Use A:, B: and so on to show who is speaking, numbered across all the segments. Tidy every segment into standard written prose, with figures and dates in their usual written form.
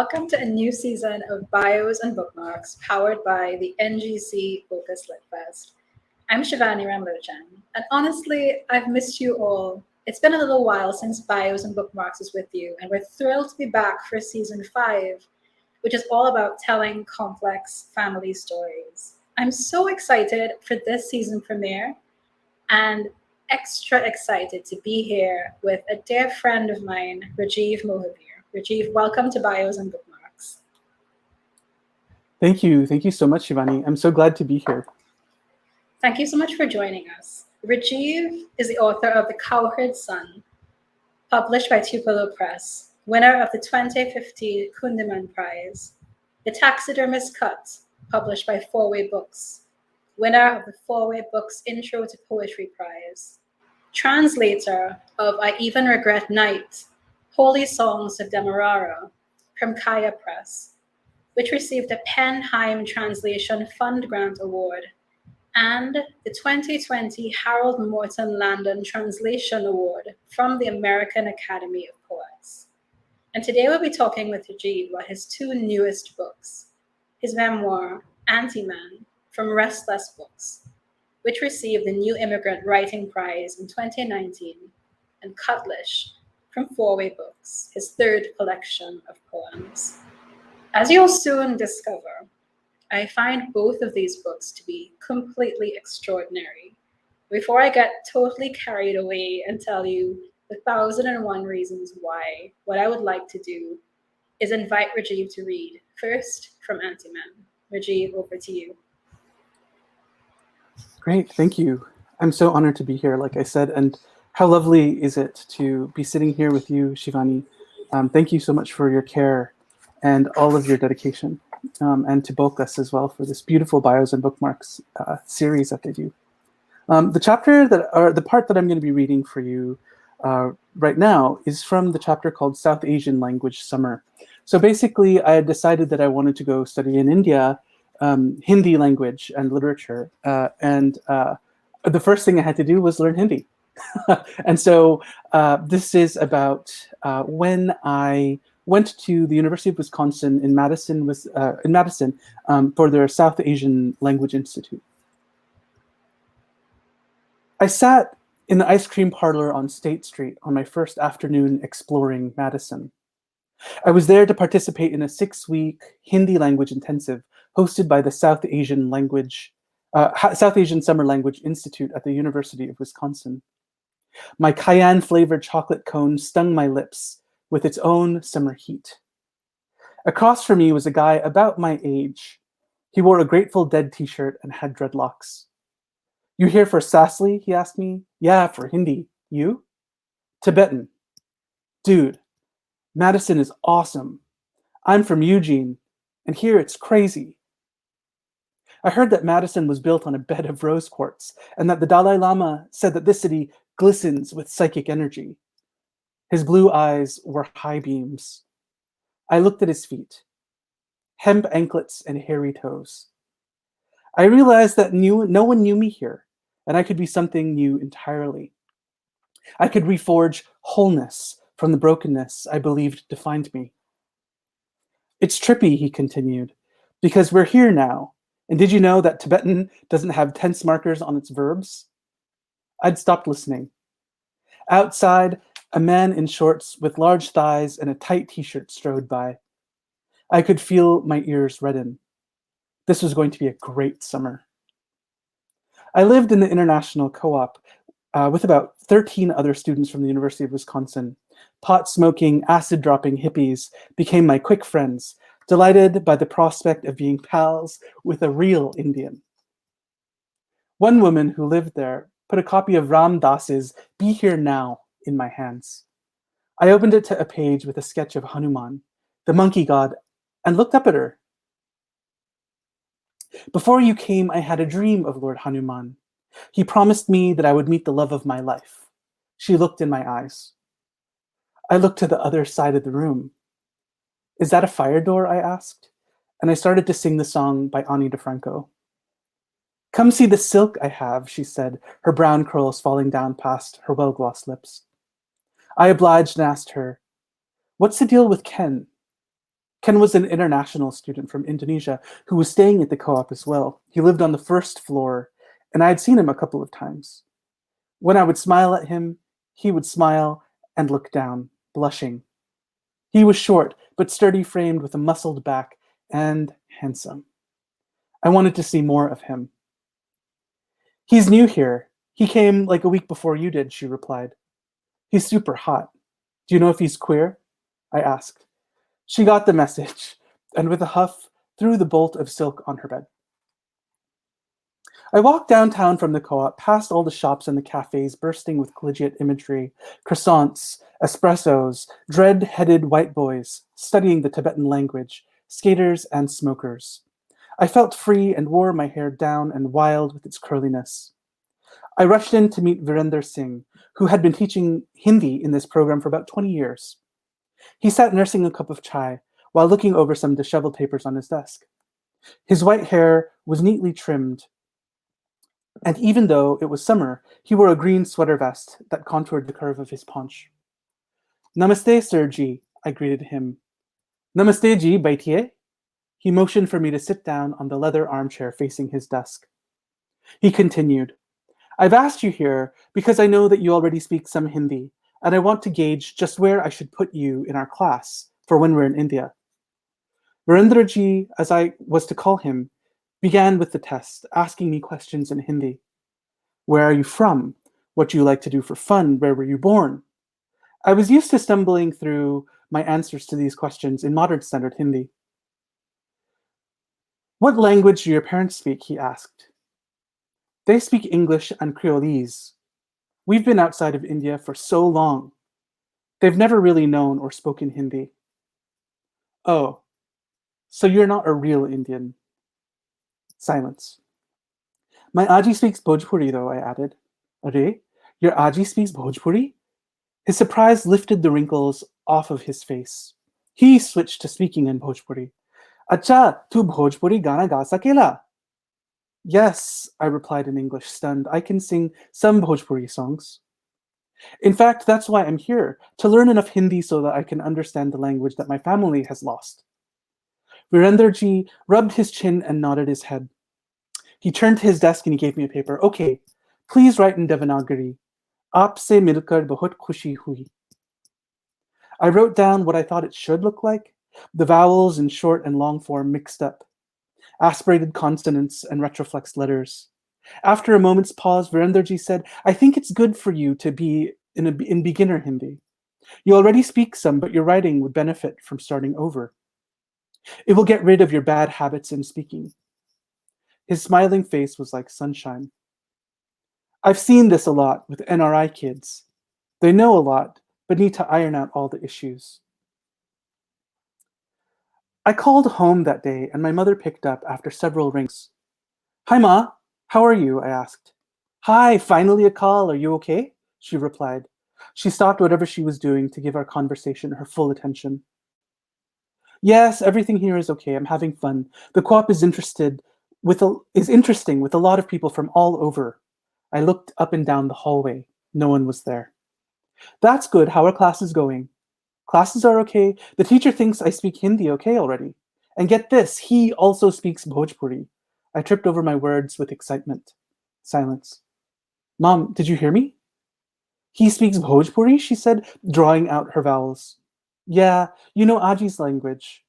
A: welcome to a new season of Bios and Bookmarks powered by the NGC Focus Lit Fest. I'm Shivani Ramlochan, and honestly, I've missed you all. It's been a little while since Bios and Bookmarks is with you, and we're thrilled to be back for season 5, which is all about telling complex family stories. I'm so excited for this season premiere and extra excited to be here with a dear friend of mine, Rajiv Mohabir. Rajiv, welcome to Bios and Bookmarks.
B: Thank you. Thank you so much, Shivani. I'm so glad to be here.
A: Thank you so much for joining us. Rajiv is the author of The Cowherd's Son, published by Tupelo Press, winner of the 2015 Kundiman Prize, The Taxidermist's Cut, published by Four-Way Books, winner of the Four-Way Books Intro to Poetry Prize, translator of I Even Regret Night, Holy Songs of Demerara from Kaya Press, which received a Penheim Translation Fund Grant Award, and the 2020 Harold Morton Landon Translation Award from the American Academy of Poets. And today we'll be talking with Rajiv about his two newest books, his memoir, Antiman, from Restless Books, which received the New Immigrant Writing Prize in 2019, and Cutlish, from Four-Way Books, his third collection of poems. As you'll soon discover, I find both of these books to be completely extraordinary. Before I get totally carried away and tell you the 1,001 reasons why, what I would like to do is invite Rajiv to read, first from Antiman. Rajiv, over to you.
B: Great, thank you. I'm so honored to be here, like I said, and how lovely is it to be sitting here with you, Shivani. Thank you so much for your care and all of your dedication, and to Bokas as well for this beautiful Bios and Bookmarks series that they do. The part that I'm going to be reading for you right now is from the chapter called South Asian Language Summer. So basically, I had decided that I wanted to go study in India Hindi language and literature, and the first thing I had to do was learn Hindi. And so this is about when I went to the University of Wisconsin in Madison, for their South Asian Language Institute. I sat in the ice cream parlor on State Street on my first afternoon exploring Madison. I was there to participate in a 6-week Hindi language intensive hosted by the South Asian Summer Language Institute at the University of Wisconsin. My cayenne-flavored chocolate cone stung my lips with its own summer heat. Across from me was a guy about my age. He wore a Grateful Dead t-shirt and had dreadlocks. "You here for Sasli?" he asked me. "Yeah, for Hindi. You?" "Tibetan." "Dude, Madison is awesome. I'm from Eugene, and here it's crazy." I heard that Madison was built on a bed of rose quartz, and that the Dalai Lama said that this city glistens with psychic energy. His blue eyes were high beams. I looked at his feet, hemp anklets and hairy toes. I realized that no one knew me here, and I could be something new entirely. I could reforge wholeness from the brokenness I believed defined me. "It's trippy," he continued, "because we're here now. And did you know that Tibetan doesn't have tense markers on its verbs?" I'd stopped listening. Outside, a man in shorts with large thighs and a tight t-shirt strode by. I could feel my ears redden. This was going to be a great summer. I lived in the International Co-op with about 13 other students from the University of Wisconsin. Pot-smoking, acid-dropping hippies became my quick friends, delighted by the prospect of being pals with a real Indian. One woman who lived there put a copy of Ram Dass's "Be Here Now" in my hands. I opened it to a page with a sketch of Hanuman, the monkey god, and looked up at her. "Before you came, I had a dream of Lord Hanuman. He promised me that I would meet the love of my life." She looked in my eyes. I looked to the other side of the room. "Is that a fire door?" I asked, and I started to sing the song by Ani DeFranco. "Come see the silk I have," she said, her brown curls falling down past her well-glossed lips. I obliged and asked her, "What's the deal with Ken?" Ken was an international student from Indonesia who was staying at the co-op as well. He lived on the first floor, and I had seen him a couple of times. When I would smile at him, he would smile and look down, blushing. He was short, but sturdy framed with a muscled back and handsome. I wanted to see more of him. He's new here. He came like a week before you did, she replied. He's super hot. Do you know if he's queer? I asked. She got the message, and with a huff, threw the bolt of silk on her bed. I walked downtown from the co-op, past all the shops and the cafes bursting with collegiate imagery, croissants, espressos, dread-headed white boys studying the Tibetan language, skaters and smokers. I felt free and wore my hair down and wild with its curliness. I rushed in to meet Virender Singh, who had been teaching Hindi in this program for about 20 years. He sat nursing a cup of chai while looking over some disheveled papers on his desk. His white hair was neatly trimmed, and even though it was summer, he wore a green sweater vest that contoured the curve of his paunch. Namaste, Sir Ji, I greeted him. Namaste, Ji, baitiye. He motioned for me to sit down on the leather armchair facing his desk. He continued, I've asked you here because I know that you already speak some Hindi, and I want to gauge just where I should put you in our class for when we're in India. Virendraji, as I was to call him, began with the test, asking me questions in Hindi. Where are you from? What do you like to do for fun? Where were you born? I was used to stumbling through my answers to these questions in modern standard Hindi. What language do your parents speak? He asked. They speak English and Creolese. We've been outside of India for so long. They've never really known or spoken Hindi. Oh, so you're not a real Indian. Silence. My Aji speaks Bhojpuri though, I added. Are, your Aji speaks Bhojpuri? His surprise lifted the wrinkles off of his face. He switched to speaking in Bhojpuri. Acha, tu Bhojpuri gana ga sakela? Yes, I replied in English, stunned. I can sing some Bhojpuri songs. In fact, that's why I'm here, to learn enough Hindi so that I can understand the language that my family has lost. Virendraji rubbed his chin and nodded his head. He turned to his desk and he gave me a paper. Okay, please write in Devanagari. Aapse milkar bahut khushi hui. I wrote down what I thought it should look like, the vowels in short and long form mixed up, aspirated consonants and retroflex letters. After a moment's pause, Virendraji said, I think it's good for you to be in beginner Hindi. You already speak some, but your writing would benefit from starting over. It will get rid of your bad habits in speaking. His smiling face was like sunshine. I've seen this a lot with NRI kids. They know a lot, but need to iron out all the issues. I called home that day, and my mother picked up after several rings. Hi, Ma. How are you? I asked. Hi, finally a call. Are you okay? She replied. She stopped whatever she was doing to give our conversation her full attention. Yes, everything here is okay. I'm having fun. The co-op is interesting with a lot of people from all over. I looked up and down the hallway. No one was there. That's good. How are classes going? Classes are okay. The teacher thinks I speak Hindi okay already. And get this, he also speaks Bhojpuri. I tripped over my words with excitement. Silence. Mom, did you hear me? He speaks Bhojpuri, she said, drawing out her vowels. Yeah, you know Aji's language.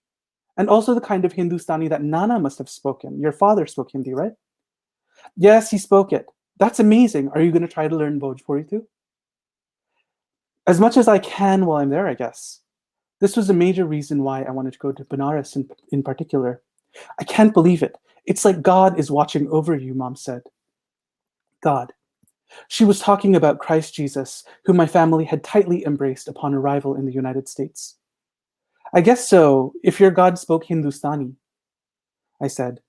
B: And also the kind of Hindustani that Nana must have spoken. Your father spoke Hindi, right? Yes, he spoke it. That's amazing. Are you going to try to learn Bhojpuri too? As much as I can while I'm there, I guess. This was a major reason why I wanted to go to Benares in particular. I can't believe it. It's like God is watching over you, Mom said. God. She was talking about Christ Jesus, whom my family had tightly embraced upon arrival in the United States. I guess so, if your God spoke Hindustani, I said.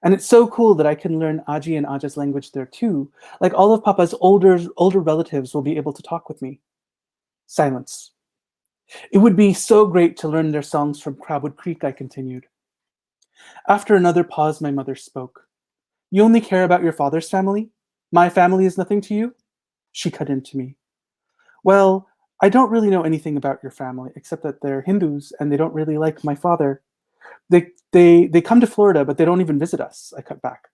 B: And it's so cool that I can learn Aji and Aja's language there too. Like all of Papa's older relatives will be able to talk with me. Silence. It would be so great to learn their songs from Crabwood Creek, I continued. After another pause, my mother spoke. You only care about your father's family? My family is nothing to you? She cut into me. Well, I don't really know anything about your family, except that they're Hindus and they don't really like my father. They come to Florida, but they don't even visit us, I cut back.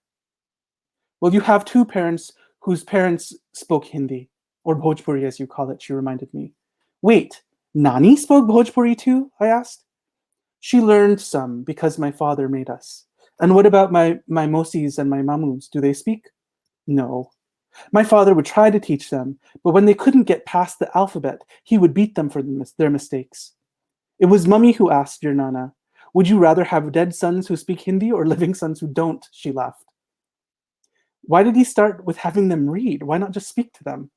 B: Well, you have two parents whose parents spoke Hindi, or Bhojpuri as you call it, she reminded me. Wait, Nani spoke Bhojpuri too? I asked. She learned some because my father made us. And what about my mosis and my mamus? Do they speak? No. My father would try to teach them, but when they couldn't get past the alphabet, he would beat them for their mistakes. It was Mummy who asked your Nana, would you rather have dead sons who speak Hindi or living sons who don't? She laughed. Why did he start with having them read? Why not just speak to them?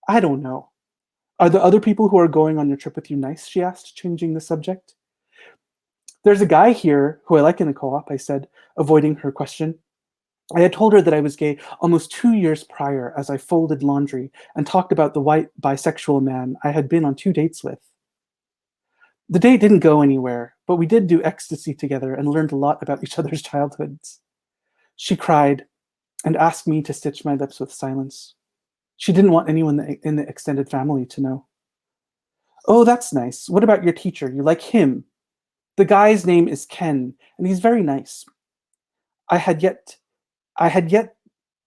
B: I don't know. Are the other people who are going on your trip with you nice? She asked, changing the subject. There's a guy here who I like in the co-op, I said, avoiding her question. I had told her that I was gay almost 2 years prior as I folded laundry and talked about the white bisexual man I had been on 2 dates with. The date didn't go anywhere, but we did do ecstasy together and learned a lot about each other's childhoods. She cried and asked me to stitch my lips with silence. She didn't want anyone in the extended family to know. Oh, that's nice. What about your teacher? You like him? The guy's name is Ken, and he's very nice. I had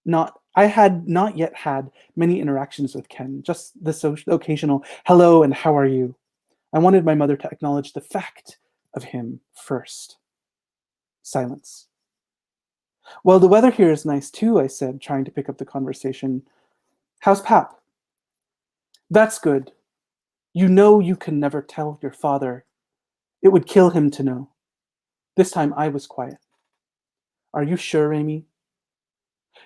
B: not yet had many interactions with Ken, just the occasional hello and how are you. I wanted my mother to acknowledge the fact of him first. Silence. Well, the weather here is nice too, I said, trying to pick up the conversation. How's Pap? That's good. You know you can never tell your father. It would kill him to know. This time I was quiet. Are you sure, Amy?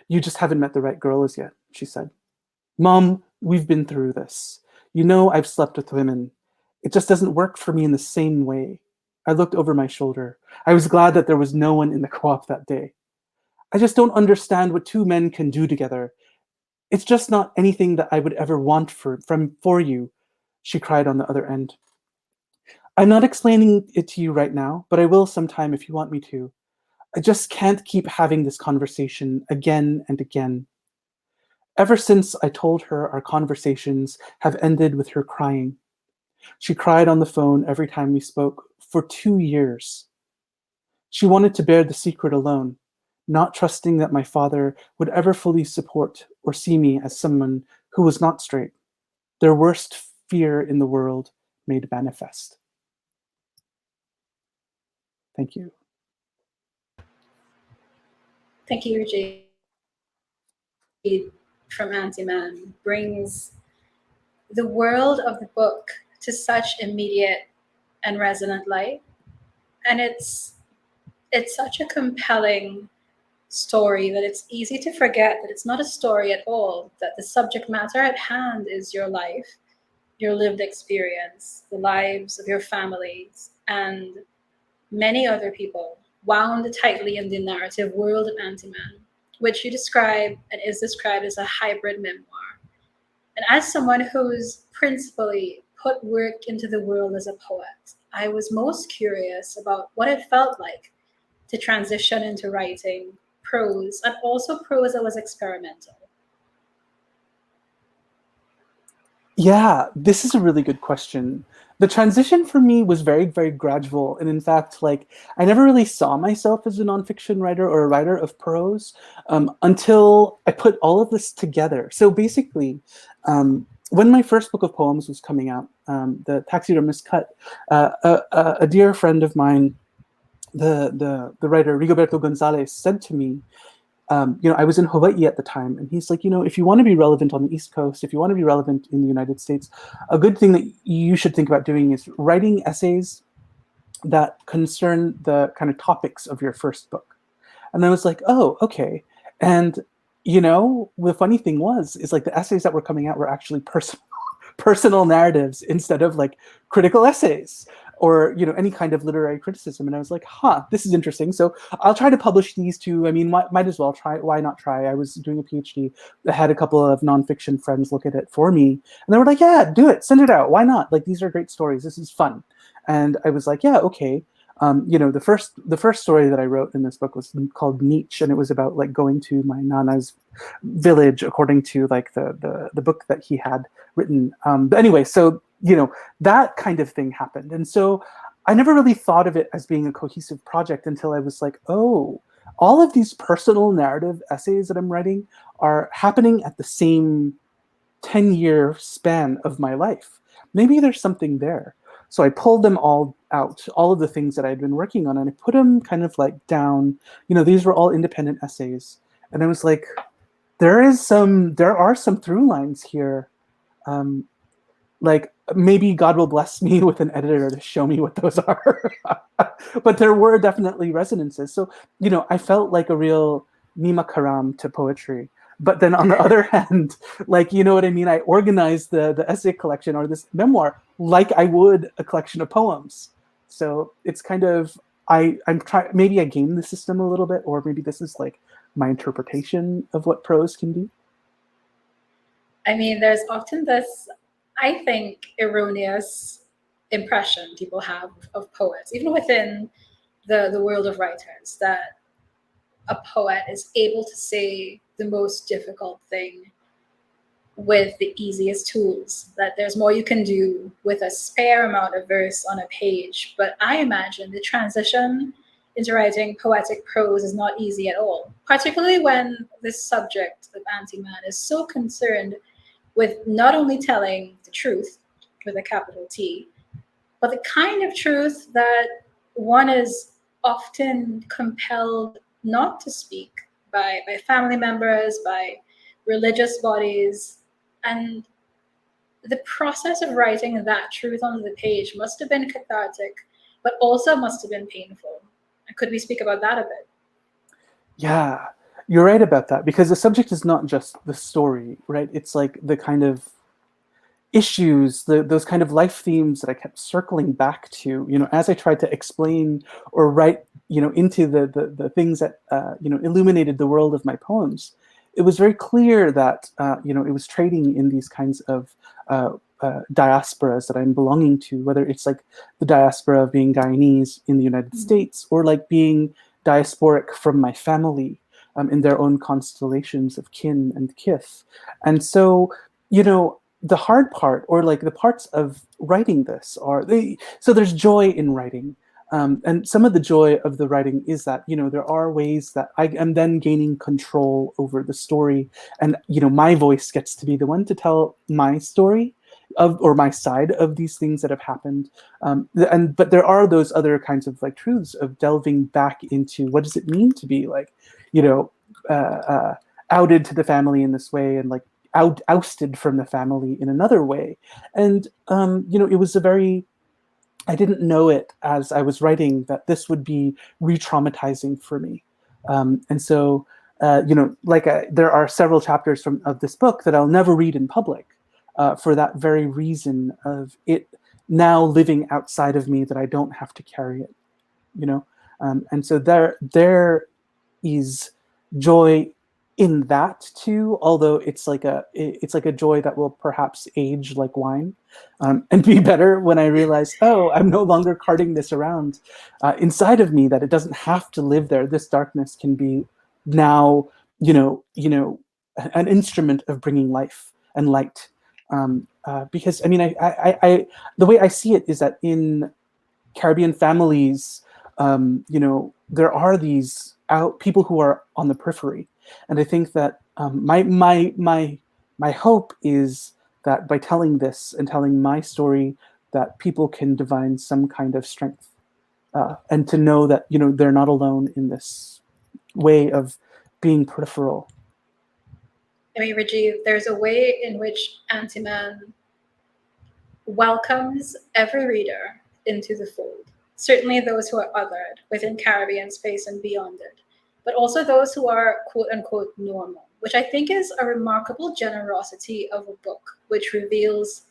B: You just haven't met the right girl as yet, she said. Mom, we've been through this. You know I've slept with women. It just doesn't work for me in the same way. I looked over my shoulder. I was glad that there was no one in the co-op that day. I just don't understand what two men can do together. It's just not anything that I would ever want for you, she cried on the other end. I'm not explaining it to you right now, but I will sometime if you want me to. I just can't keep having this conversation again and again. Ever since I told her, our conversations have ended with her crying. She cried on the phone every time we spoke for 2 years. She wanted to bear the secret alone, not trusting that my father would ever fully support or see me as someone who was not straight. Their worst fear in the world made manifest. Thank you.
A: Thank you, Rajiv. From Antiman brings the world of the book to such immediate and resonant light. And it's such a compelling story that it's easy to forget that it's not a story at all, that the subject matter at hand is your life, your lived experience, the lives of your families, and many other people wound tightly in the narrative world of Antiman, which you describe and is described as a hybrid memoir. And as someone who's principally put work into the world as a poet, I was most curious about what it felt like to transition into writing prose, and also prose that was experimental.
B: Yeah, this is a really good question. The transition for me was very, very gradual. And in fact, like, I never really saw myself as a nonfiction writer or a writer of prose until I put all of this together. So basically, when my first book of poems was coming out, The Taxidermist Cut, a dear friend of mine, the writer Rigoberto Gonzalez, said to me, I was in Hawaii at the time, and he's like, if you want to be relevant on the East Coast, if you want to be relevant in the United States, a good thing that you should think about doing is writing essays that concern the kind of topics of your first book. And I was like, oh, okay. And, the funny thing is like the essays that were coming out were actually personal narratives instead of like critical essays or any kind of literary criticism. And I was like, this is interesting. So I'll try to publish these too. I mean, might as well try. Why not try? I was doing a PhD. I had a couple of nonfiction friends look at it for me, and they were like, yeah, do it, send it out. Why not? Like, these are great stories. This is fun. And I was like, yeah, okay. The first story that I wrote in this book was called Nietzsche, and it was about like going to my nana's village according to like the book that he had written. But anyway, so that kind of thing happened, and so I never really thought of it as being a cohesive project until I was like, oh, all of these personal narrative essays that I'm writing are happening at the same 10-year span of my life. Maybe there's something there. So I pulled them all out, all of the things that I'd been working on, and I put them kind of like down. These were all independent essays. And I was like, there are some through lines here. Like maybe God will bless me with an editor to show me what those are. But there were definitely resonances. So, I felt like a real Nima Karam to poetry. But then on the other hand, like, you know what I mean? I organized the essay collection or this memoir like I would a collection of poems. So it's kind of, I'm trying, maybe I game the system a little bit, or maybe this is like my interpretation of what prose can be.
A: I mean, there's often this, I think, erroneous impression people have of poets, even within the world of writers, that a poet is able to say the most difficult thing with the easiest tools, that there's more you can do with a spare amount of verse on a page. But I imagine the transition into writing poetic prose is not easy at all, particularly when this subject of Antiman is so concerned with not only telling the truth with a capital T, but the kind of truth that one is often compelled not to speak by family members, by religious bodies. And the process of writing that truth on the page must have been cathartic, but also must have been painful. Could we speak about that a bit?
B: Yeah, you're right about that, because the subject is not just the story, right? It's like the kind of issues, those kind of life themes that I kept circling back to, as I tried to explain or write, into the things that, illuminated the world of my poems. It was very clear that, it was trading in these kinds of diasporas that I'm belonging to, whether it's like the diaspora of being Guyanese in the United States, or like being diasporic from my family in their own constellations of kin and kith. And so, the hard part, or like the parts of writing this, so there's joy in writing. And some of the joy of the writing is that, there are ways that I am then gaining control over the story. And, my voice gets to be the one to tell my story or my side of these things that have happened. But there are those other kinds of like truths of delving back into what does it mean to be like, outed to the family in this way, and like ousted from the family in another way. And, it was I didn't know it as I was writing that this would be re-traumatizing for me. And so, there are several chapters of this book that I'll never read in public for that very reason of it now living outside of me, that I don't have to carry it, and so there is joy in that too, although it's like a joy that will perhaps age like wine, and be better when I realize, oh, I'm no longer carting this around inside of me, that it doesn't have to live there. This darkness can be now, an instrument of bringing life and light. Because I mean, I the way I see it is that in Caribbean families, there are these people who are on the periphery, and I think that my hope is that by telling this and telling my story, that people can divine some kind of strength, and to know that they're not alone in this way of being peripheral.
A: I mean, Rajiv, there's a way in which Antiman welcomes every reader into the fold. Certainly those who are othered within Caribbean space and beyond it, but also those who are quote unquote normal, which I think is a remarkable generosity of a book, which reveals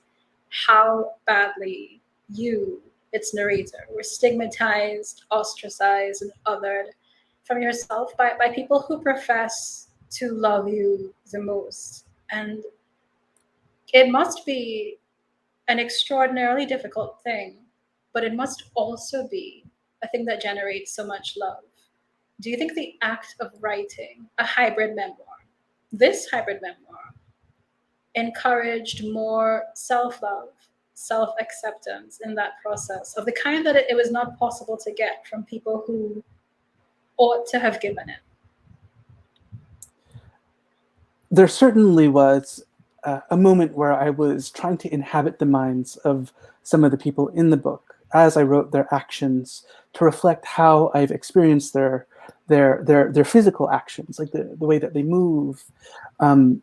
A: how badly you, its narrator, were stigmatized, ostracized, and othered from yourself by people who profess to love you the most. And it must be an extraordinarily difficult thing, but it must also be a thing that generates so much love. Do you think the act of writing a hybrid memoir, this hybrid memoir, encouraged more self-love, self-acceptance in that process of the kind that it was not possible to get from people who ought to have given it?
B: There certainly was a moment where I was trying to inhabit the minds of some of the people in the book as I wrote their actions to reflect how I've experienced their physical actions, like the way that they move. And,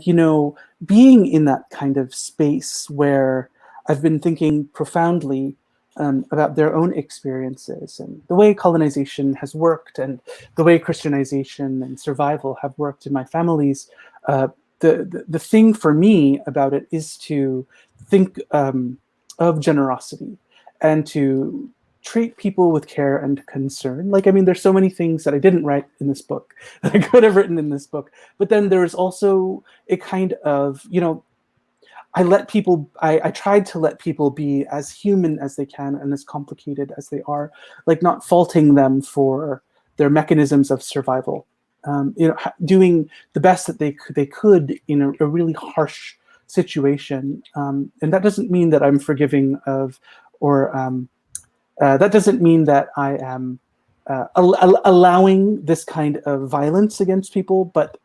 B: you know, being in that kind of space where I've been thinking profoundly about their own experiences and the way colonization has worked and the way Christianization and survival have worked in my families. The thing for me about it is to think of generosity and to treat people with care and concern. Like, I mean, there's so many things that I didn't write in this book that I could have written in this book. But then there is also a kind of, you know, I tried to let people be as human as they can and as complicated as they are, like not faulting them for their mechanisms of survival. You know, doing the best that they could in a really harsh situation. And that doesn't mean that I'm forgiving of, or that doesn't mean that I am allowing this kind of violence against people. But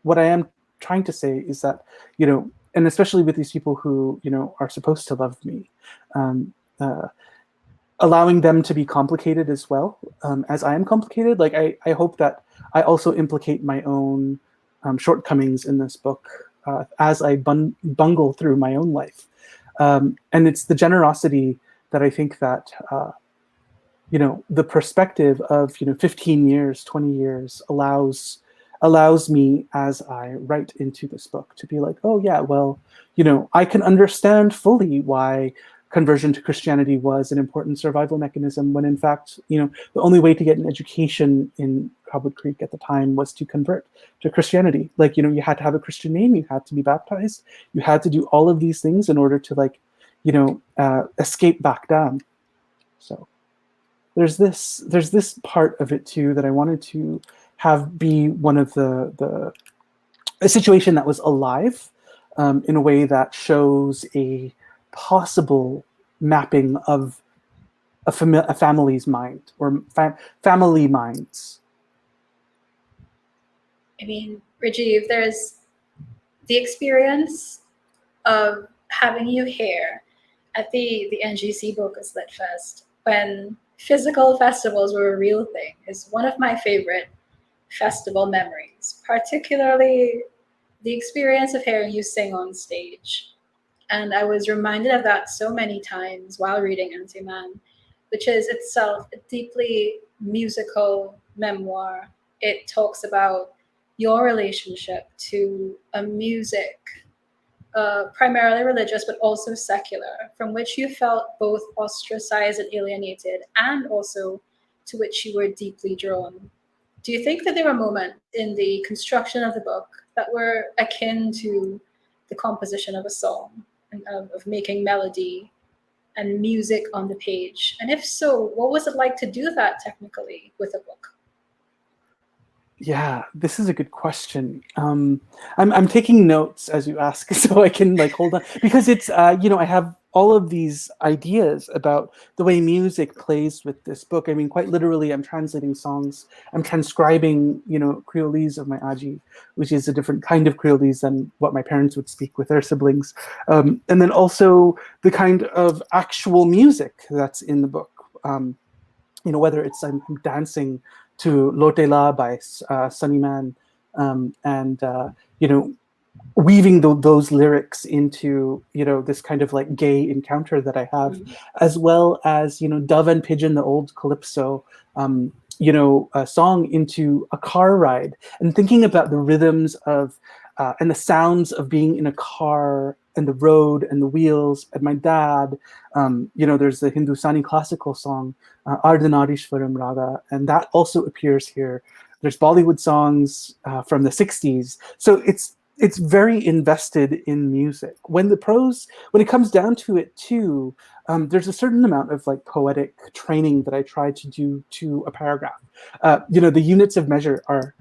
B: what I am trying to say is that, you know, and especially with these people who, you know, are supposed to love me, allowing them to be complicated as well, as I am complicated. Like, I hope that I also implicate my own shortcomings in this book as I bungle through my own life. And it's the generosity that I think that, you know, the perspective of, you know, 15 years, 20 years allows me as I write into this book to be like, oh yeah, well, you know, I can understand fully why conversion to Christianity was an important survival mechanism when in fact, you know, the only way to get an education in Cobwood Creek at the time was to convert to Christianity. Like, you know, you had to have a Christian name, you had to be baptized, you had to do all of these things in order to, like, you know, escape back down. So there's this part of it too that I wanted to have be one of a situation that was alive in a way that shows a possible mapping of a family's mind or family minds.
A: I mean, Rajiv, there's the experience of having you here at the NGC Bocas Lit Fest when physical festivals were a real thing is one of my favorite festival memories, particularly the experience of hearing you sing on stage. And I was reminded of that so many times while reading Antiman, which is itself a deeply musical memoir. It talks about your relationship to a music, primarily religious, but also secular, from which you felt both ostracized and alienated, and also to which you were deeply drawn. Do you think that there were moments in the construction of the book that were akin to the composition of a song and of making melody and music on the page? And if so, what was it like to do that technically with a book?
B: Yeah, this is a good question. I'm taking notes as you ask, so I can like hold on because it's you know, I have all of these ideas about the way music plays with this book. I mean, quite literally, I'm translating songs. I'm transcribing, you know, Creolese of my Aji, which is a different kind of Creolese than what my parents would speak with their siblings, and then also the kind of actual music that's in the book. You know, whether it's I'm dancing to Lotela by Sunnyman, and you know, weaving those lyrics into, you know, this kind of like gay encounter that I have, as well as, you know, Dove and Pigeon, the old calypso, you know, a song into a car ride, and thinking about the rhythms of and the sounds of being in a car and the road and the wheels and my dad. You know, there's the Hindustani classical song, Ardhanarishwaram Raga, and that also appears here. There's Bollywood songs from the 60s. So it's it's very invested in music. When it comes down to it too, there's a certain amount of like poetic training that I try to do to a paragraph. The units of measure are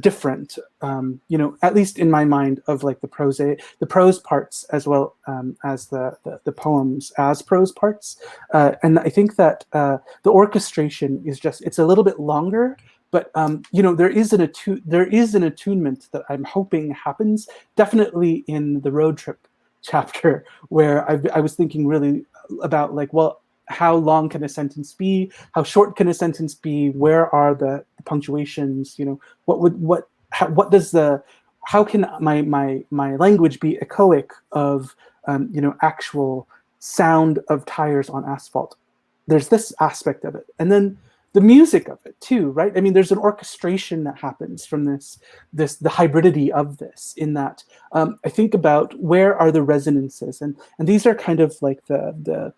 B: different. At least in my mind, of like the prose parts as well as the poems as prose parts. And I think that the orchestration is it's a little bit longer. But there is an attunement that I'm hoping happens definitely in the road trip chapter, where I was thinking really about like, well, how long can a sentence be? How short can a sentence be? Where are the punctuations? How can my language be echoic of actual sound of tires on asphalt? There's this aspect of it, and then the music of it too, right? I mean, there's an orchestration that happens from the hybridity of this, in that I think about where are the resonances, and these are kind of like the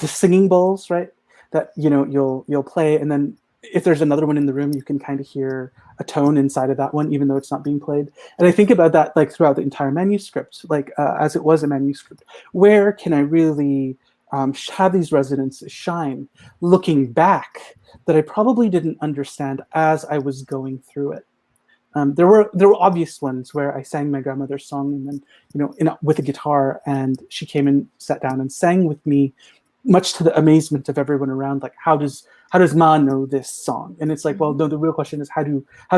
B: singing bowls, right? That you'll play, and then if there's another one in the room, you can kind of hear a tone inside of that one, even though it's not being played. And I think about that like throughout the entire manuscript, like as it was a manuscript, where can I really have these resonances shine, looking back, that I probably didn't understand as I was going through it. There were obvious ones where I sang my grandmother's song, and then with a guitar, and she came and sat down and sang with me, much to the amazement of everyone around. Like, how does Ma know this song? And it's like, well, no. The real question is, how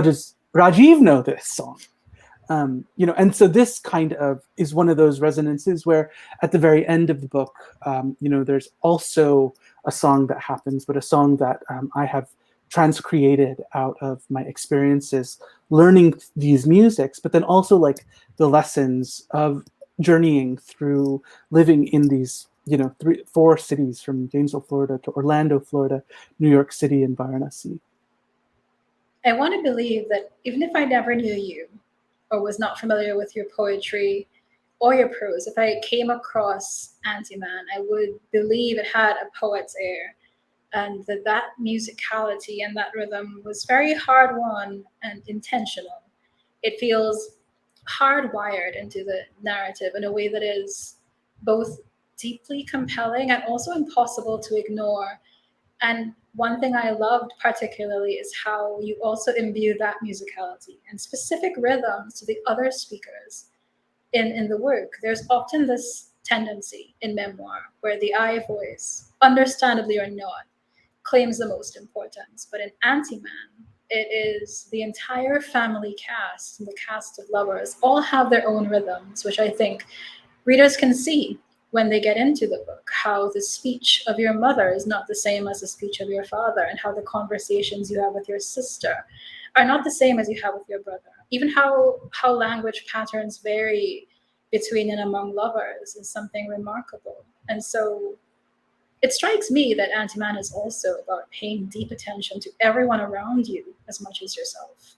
B: does Rajiv know this song? And so this kind of is one of those resonances where at the very end of the book, there's also a song that happens, but a song that I have transcreated out of my experiences learning these musics, but then also like the lessons of journeying through living in these 4 cities, from Gainesville, Florida, to Orlando, Florida, New York City, and Varanasi.
A: I want to believe that even if I never knew you, or was not familiar with your poetry or your prose, if I came across Antiman, I would believe it had a poet's air, and that musicality and that rhythm was very hard won and intentional. It feels hardwired into the narrative in a way that is both deeply compelling and also impossible to ignore. And one thing I loved particularly is how you also imbue that musicality and specific rhythms to the other speakers in the work. There's often this tendency in memoir where the I voice, understandably or not, claims the most importance. But in Antiman, it is the entire family cast and the cast of lovers all have their own rhythms, which I think readers can see when they get into the book, how the speech of your mother is not the same as the speech of your father, and how the conversations you have with your sister are not the same as you have with your brother. Even how language patterns vary between and among lovers is something remarkable. And so it strikes me that Antiman is also about paying deep attention to everyone around you as much as yourself.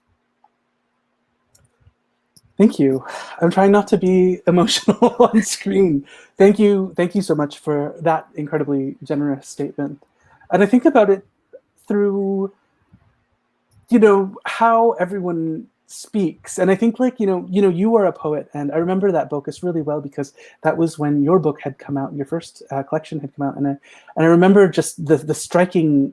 B: Thank you. I'm trying not to be emotional on screen. Thank you so much for that incredibly generous statement. And I think about it through, how everyone speaks. And I think like, you are a poet, and I remember that Bocus really well, because that was when your book had come out, your first collection had come out. And I remember just the striking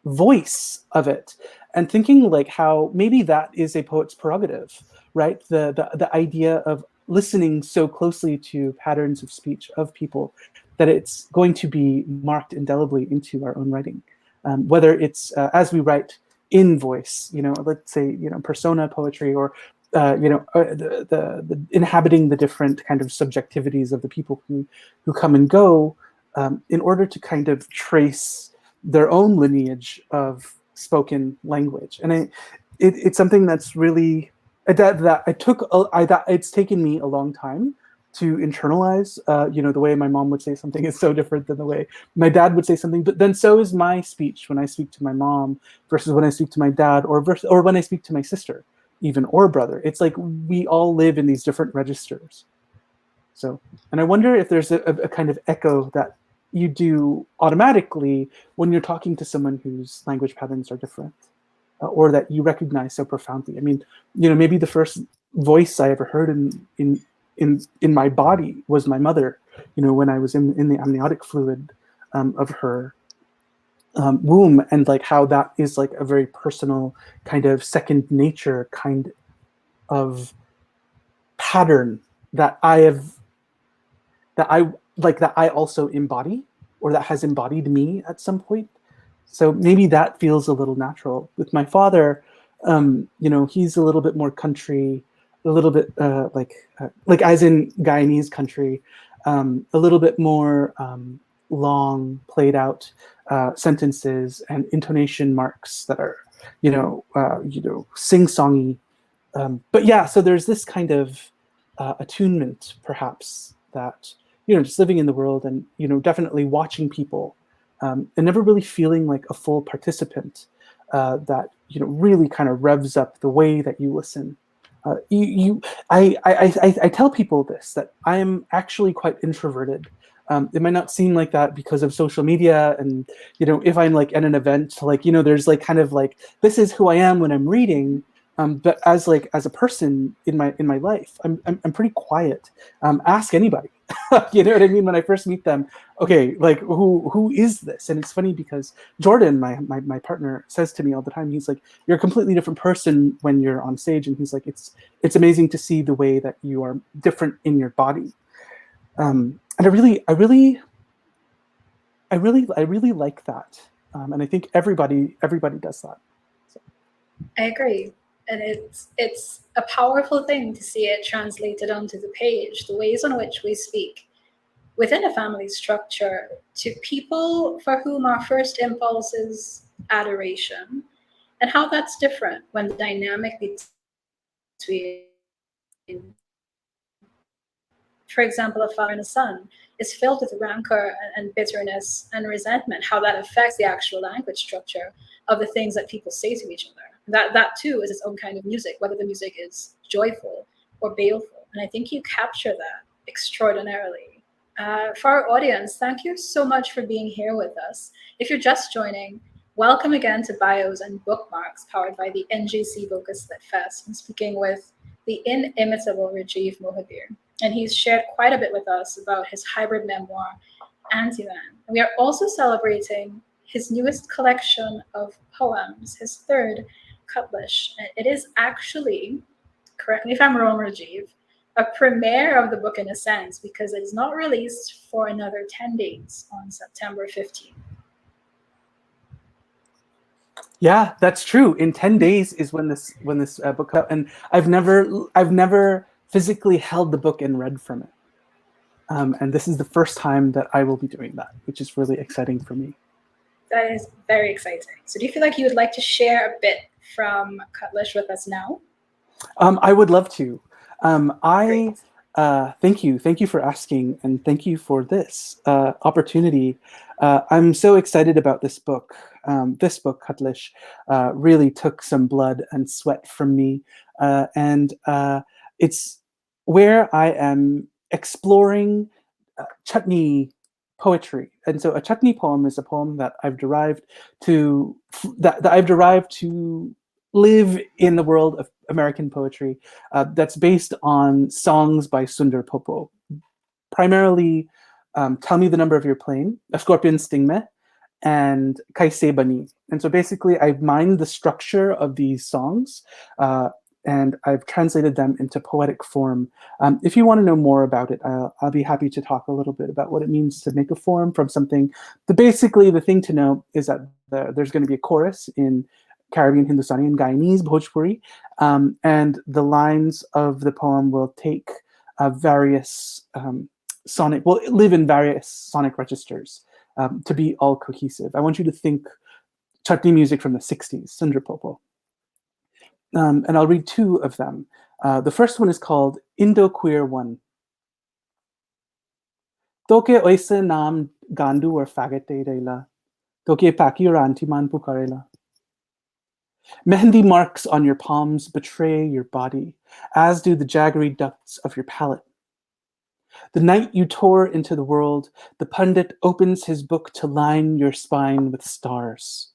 B: voice of it, and thinking like how maybe that is a poet's prerogative, right? The idea of listening so closely to patterns of speech of people that it's going to be marked indelibly into our own writing, whether it's as we write in voice, let's say, persona poetry, or the inhabiting the different kind of subjectivities of the people who come and go, in order to kind of trace their own lineage of spoken language. And it's something that's really that it's taken me a long time to internalize. The way my mom would say something is so different than the way my dad would say something. But then so is my speech when I speak to my mom versus when I speak to my dad, or when I speak to my sister, even, or brother. It's like we all live in these different registers. So, and I wonder if there's a kind of echo that you do automatically when you're talking to someone whose language patterns are different. or that you recognize so profoundly. I mean, maybe the first voice I ever heard in my body was my mother. When I was in the amniotic fluid of her womb, and like how that is like a very personal kind of second nature kind of pattern that I also embody, or that has embodied me at some point. So maybe that feels a little natural. With my father, he's a little bit more country, a little bit like as in Guyanese country, a little bit more long, played out sentences and intonation marks that are, sing-songy. But yeah, so there's this kind of attunement, perhaps, that just living in the world and definitely watching people, and never really feeling like a full participant, that really kind of revs up the way that you listen. I tell people this, that I am actually quite introverted. It might not seem like that because of social media, and if I'm like at an event, like there's like kind of like, this is who I am when I'm reading. But as a person in my life, I'm pretty quiet. Ask anybody. You know what I mean? When I first meet them, okay, like who is this? And it's funny because Jordan, my partner, says to me all the time, he's like, you're a completely different person when you're on stage, and he's like, it's amazing to see the way that you are different in your body. And I really like that, and I think everybody does that. So.
A: I agree. And it's a powerful thing to see it translated onto the page, the ways in which we speak within a family structure to people for whom our first impulse is adoration, and how that's different when the dynamic between, for example, a father and a son is filled with rancor and bitterness and resentment, how that affects the actual language structure of the things that people say to each other. That too is its own kind of music, whether the music is joyful or baleful. And I think you capture that extraordinarily. For our audience, thank you so much for being here with us. If you're just joining, welcome again to Bios and Bookmarks, powered by the NGC Focus Lit Fest. I'm speaking with the inimitable Rajiv Mohabir, and he's shared quite a bit with us about his hybrid memoir, Antiman. And we are also celebrating his newest collection of poems, his third, Cutlish. And it is actually, correct me if I'm wrong, Rajiv, a premiere of the book in a sense, because it is not released for another 10 days on September 15th.
B: Yeah, that's true. In 10 days is when this book comes out, and I've never physically held the book and read from it. And this is the first time that I will be doing that, which is really exciting for me.
A: That is very exciting. So do you feel like you would like to share a bit from Cutlish with us now?
B: I would love to. Thank you for asking, and thank you for this opportunity. I'm so excited about this book. This book, Cutlish, really took some blood and sweat from me, and it's where I am exploring chutney poetry. And so, a chutney poem is a poem that I've derived to live in the world of American poetry, that's based on songs by Sundar Popo. Primarily, Tell Me the Number of Your Plane, A Scorpion Sting Me, and Kaise Bani. And so basically, I've mined the structure of these songs, and I've translated them into poetic form. If you want to know more about it, I'll be happy to talk a little bit about what it means to make a form from something. Basically, the thing to know is that there's going to be a chorus in Caribbean, Hindustani, and Guyanese, Bhojpuri, and the lines of the poem will take various will live in various sonic registers to be all cohesive. I want you to think chutney music from the 60s, Sundar Popo. And I'll read two of them. The first one is called Indo Queer One. Toke oise naam gandu or faggot de rela. Toke paki or Antiman pukarela. Mehendi marks on your palms betray your body, as do the jaggery ducts of your palate. The night you tore into the world, the pundit opens his book to line your spine with stars.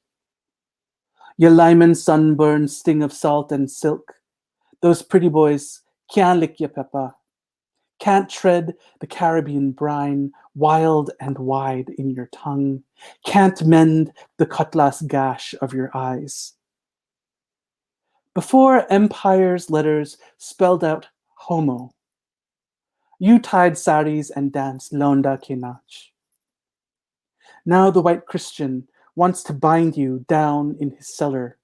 B: Your limon sunburn, sting of salt and silk. Those pretty boys can't lick your pepper, can't tread the Caribbean brine wild and wide in your tongue, can't mend the cutlass gash of your eyes. Before empire's letters spelled out homo, you tied saris and danced Londa Ke Nach. Now the white Christian wants to bind you down in his cellar,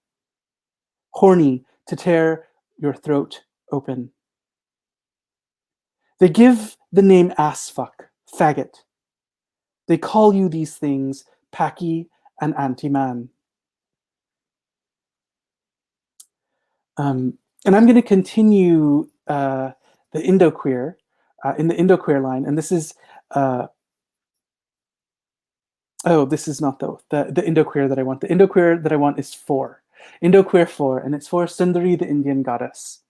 B: horny to tear your throat open. They give the name assfuck, faggot. They call you these things Paki and Antiman. And I'm going to continue the Indo-queer, in the Indo-queer line, and this is, this is not the Indo-queer that I want. The Indo-queer that I want is 4. Indo-queer 4, and it's for Sundari, the Indian goddess.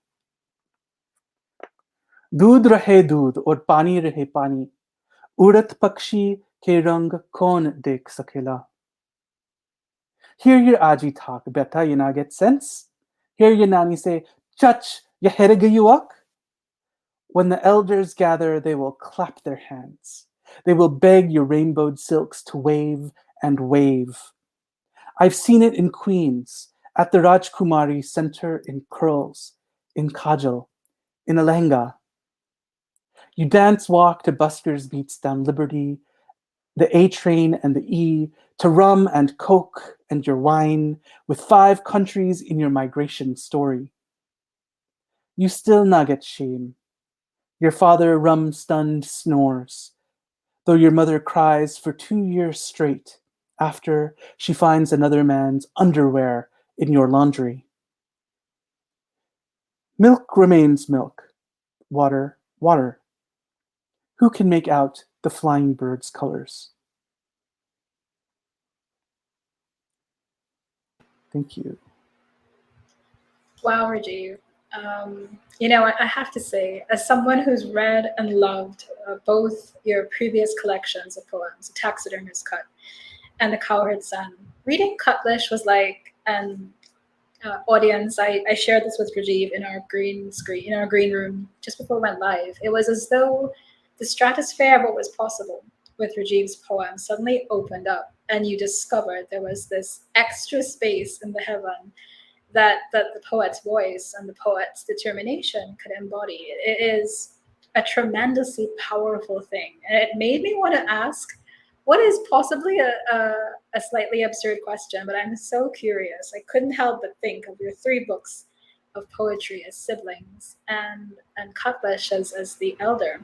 B: दूध रहे दूध और पानी रहे पानी, उड़त पक्षी के रंग कौन देख सकेला? Hear your aji talk, beta, you not get sense? Hear your nanny say, Chach, ya herigayuak? When the elders gather, they will clap their hands. They will beg your rainbowed silks to wave and wave. I've seen it in Queens, at the Rajkumari Center in curls, in kajal, in a lehenga. You dance walk to buskers' beats down Liberty, the A train and the E, to rum and coke and your wine, with 5 countries in your migration story. You still not get shame. Your father rum-stunned snores, though your mother cries for 2 years straight after she finds another man's underwear in your laundry. Milk remains milk, water, water. Who can make out the flying bird's colors? Thank you.
A: Wow, Rajiv. I have to say, as someone who's read and loved both your previous collections of poems, Taxidermist Cut and The Cowherd Son, reading Cutlish was like an audience. I shared this with Rajiv in our green room just before we went live. It was as though the stratosphere of what was possible with Rajiv's poem suddenly opened up, and you discovered there was this extra space in the heaven that the poet's voice and the poet's determination could embody. It is a tremendously powerful thing. And it made me want to ask what is possibly a slightly absurd question, but I'm so curious. I couldn't help but think of your 3 books of poetry as siblings, and Cutlish as the elder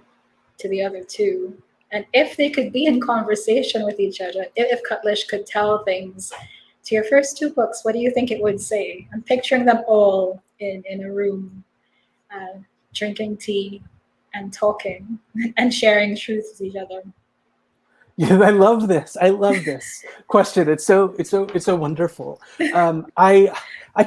A: to the other 2. And if they could be in conversation with each other, if Cutlish could tell things to your first 2 books, what do you think it would say? I'm picturing them all in a room, drinking tea and talking and sharing truths with each other.
B: Yeah, I love this. I love this question. It's so wonderful. I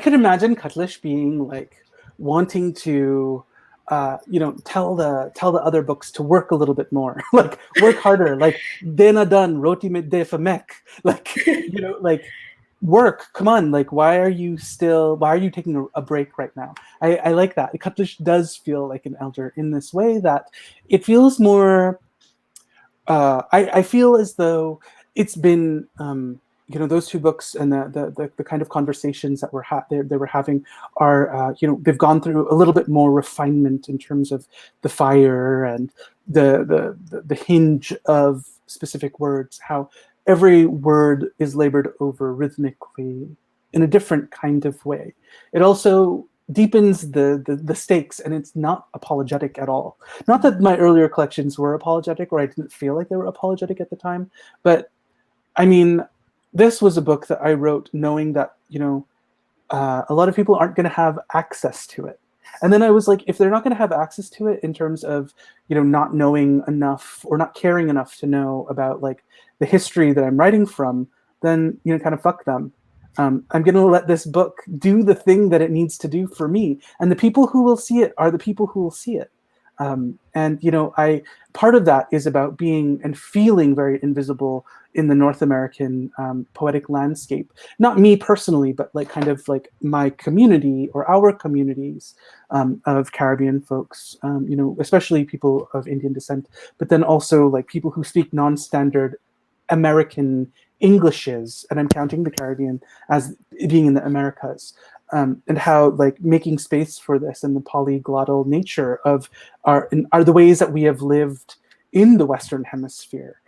B: could imagine Cutlish being like wanting to tell the other books to work a little bit more, like work harder, like dena done, roti midday for mek, like like work. Come on, like why are you taking a break right now? I like that. Cutlish does feel like an elder in this way, that it feels more. I feel as though it's been, those 2 books and the kind of conversations that they were having are, they've gone through a little bit more refinement in terms of the fire and the hinge of specific words, how every word is labored over rhythmically in a different kind of way. It also deepens the stakes, and it's not apologetic at all. Not that my earlier collections were apologetic, or I didn't feel like they were apologetic at the time, but I mean, this was a book that I wrote knowing that a lot of people aren't going to have access to it. And then I was like, if they're not going to have access to it in terms of not knowing enough or not caring enough to know about like the history that I'm writing from, then kind of fuck them. I'm going to let this book do the thing that it needs to do for me. And the people who will see it are the people who will see it. And part of that is about being and feeling very invisible in the North American poetic landscape. Not me personally, but like kind of like my community or our communities of Caribbean folks, especially people of Indian descent, but then also like people who speak non-standard American Englishes, and I'm counting the Caribbean as being in the Americas. And how like making space for this and the polyglottal nature of are the ways that we have lived in the Western Hemisphere.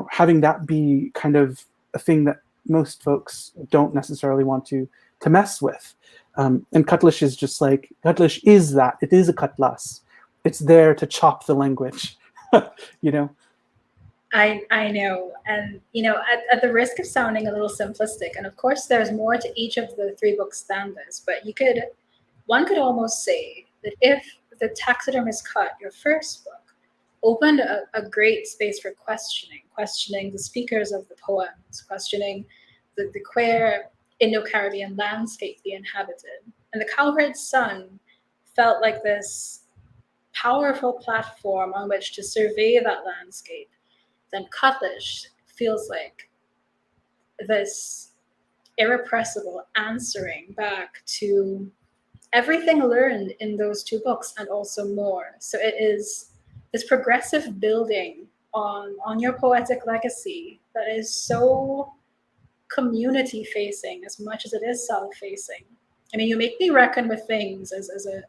B: Having that be kind of a thing that most folks don't necessarily want to mess with. And Cutlish is just like, Cutlish is that. It is a cutlass. It's there to chop the language,
A: I know, and at the risk of sounding a little simplistic, and of course there's more to each of the three books than this, but one could almost say that if the Taxidermist Cut, your first book, opened a great space for questioning the speakers of the poems, questioning the queer Indo-Caribbean landscape they inhabited, and the Cowherd's Son felt like this powerful platform on which to survey that landscape, then Cutlish feels like this irrepressible answering back to everything learned in those two books and also more. So it is this progressive building on your poetic legacy that is so community facing as much as it is self-facing. I mean, you make me reckon with things as a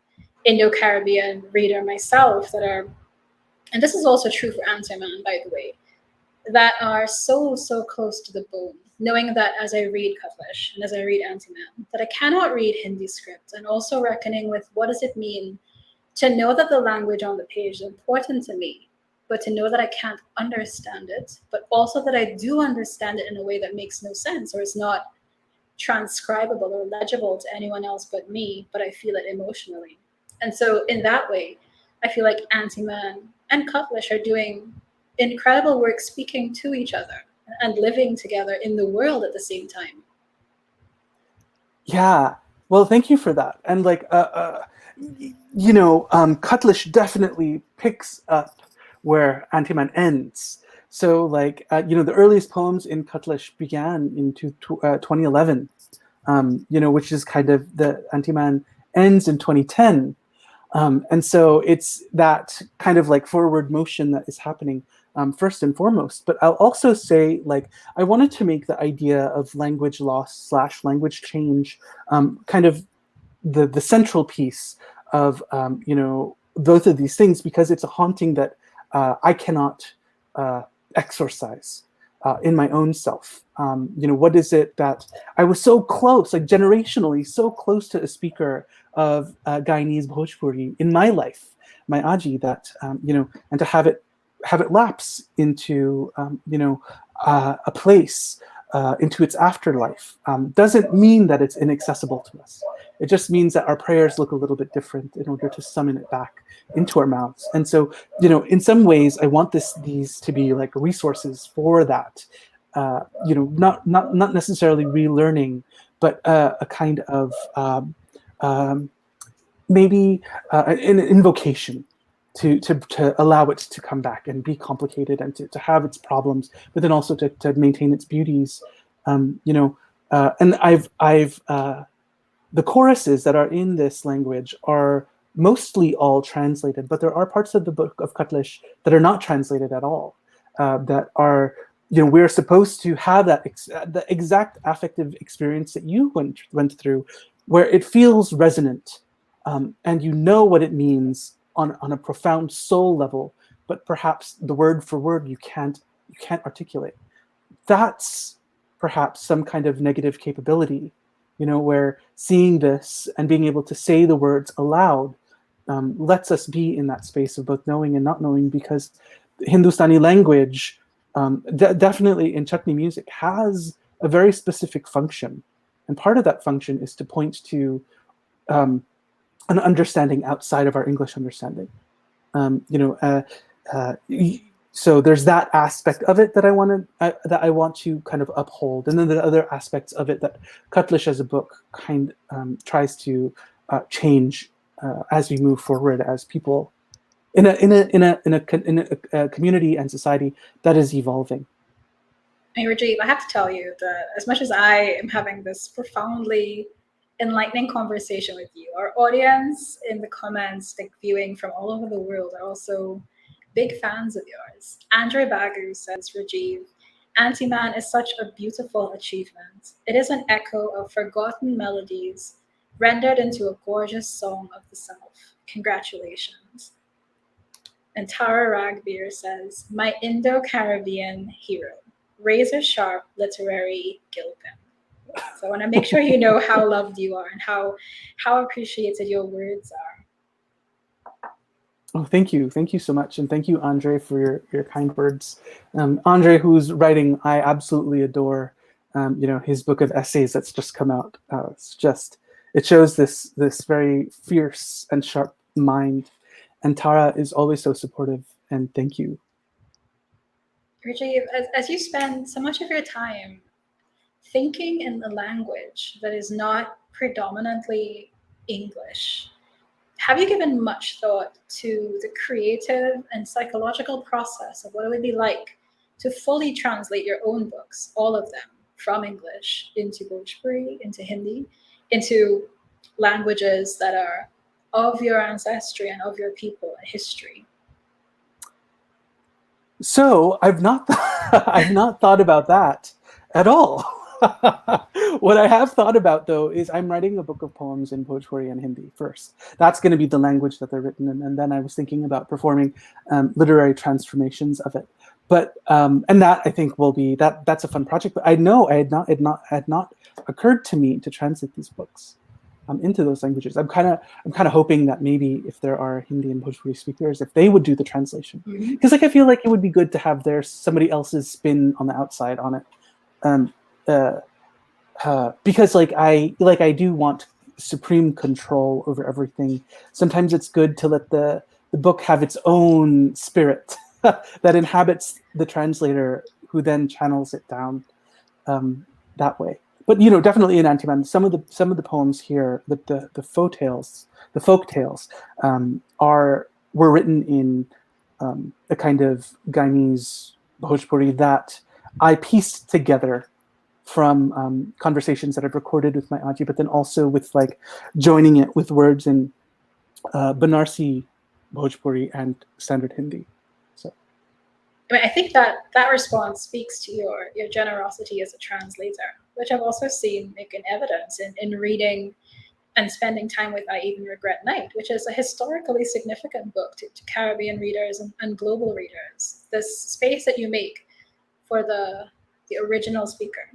A: Indo-Caribbean reader myself that are, and this is also true for Antiman, by the way, that are so close to the bone, knowing that as I read Cutlish and as I read Antiman, that I cannot read Hindi script, and also reckoning with what does it mean to know that the language on the page is important to me, but to know that I can't understand it, but also that I do understand it in a way that makes no sense or is not transcribable or legible to anyone else but me, but I feel it emotionally. And so in that way, I feel like Antiman and Cutlish are doing incredible work speaking to each other and living together in the world at the same time.
B: Yeah. Well, thank you for that. And like, Cutlish definitely picks up where Antiman ends. So like, the earliest poems in Cutlish began in 2011, which is kind of the Antiman ends in 2010. And so it's that kind of like forward motion that is happening first and foremost. But I'll also say, like, I wanted to make the idea of language loss / language change kind of the central piece of both of these things, because it's a haunting that I cannot exorcise in my own self. What is it that I was so close, like generationally, so close to a speaker of Guyanese Bhojpuri in my life, my Aji, that and to have it lapse into a place into its afterlife doesn't mean that it's inaccessible to us. It just means that our prayers look a little bit different in order to summon it back into our mouths. And so, in some ways, I want these to be like resources for that. Not necessarily relearning, but a kind of maybe an invocation to allow it to come back and be complicated and to have its problems, but then also to maintain its beauties. And I've the choruses that are in this language are mostly all translated, but there are parts of the book of Cutlish that are not translated at all. That are, we're supposed to have that the exact affective experience that you went through, where it feels resonant, and you know what it means on a profound soul level, but perhaps the word for word you can't articulate. That's perhaps some kind of negative capability, where seeing this and being able to say the words aloud lets us be in that space of both knowing and not knowing, because Hindustani language, definitely in chutney music, has a very specific function. And part of that function is to point to an understanding outside of our English understanding. So there's that aspect of it that I want to kind of uphold, and then the other aspects of it that Cutlish as a book tries to change as we move forward as people. in a community and society that is evolving.
A: Hey, Rajiv, I have to tell you that as much as I am having this profoundly enlightening conversation with you, our audience in the comments, like viewing from all over the world, are also big fans of yours. Andre Bagu says, Rajiv, Antiman is such a beautiful achievement. It is an echo of forgotten melodies rendered into a gorgeous song of the self. Congratulations. And Tara Ragbir says, my Indo-Caribbean hero, razor sharp literary gilpin. So I want to make sure you know how loved you are and how appreciated your words are.
B: Oh, thank you so much, and thank you, Andre, for your kind words. Andre, whose writing I absolutely adore. His book of essays that's just come out. It shows this very fierce and sharp mind. And Tara is always so supportive, and thank you.
A: Rajiv, as you spend so much of your time thinking in a language that is not predominantly English, have you given much thought to the creative and psychological process of what it would be like to fully translate your own books, all of them, from English into Bhojpuri, into Hindi, into languages that are of your ancestry and of your people and history?
B: So I've not thought about that at all. What I have thought about, though, is I'm writing a book of poems in Bhojpuri and Hindi first. That's going to be the language that they're written in, and then I was thinking about performing literary transformations of it. But and that I think will be that's a fun project. But I know it had not occurred to me to translate these books into those languages. I'm kind of hoping that maybe if there are Hindi and Bhojpuri speakers, if they would do the translation, because I feel like it would be good to have somebody else's spin on the outside on it. Because I do want supreme control over everything. Sometimes it's good to let the book have its own spirit that inhabits the translator, who then channels it down that way. But definitely in Antiman, some of the poems here, the folk tales, were written in a kind of Guyanese Bhojpuri that I pieced together from conversations that I've recorded with my auntie, but then also with joining it with words in Banarsi Bhojpuri and standard Hindi. So,
A: I think that response speaks to your generosity as a translator, which I've also seen in evidence in reading and spending time with I Even Regret Night, which is a historically significant book to Caribbean readers and global readers. This space that you make for the original speaker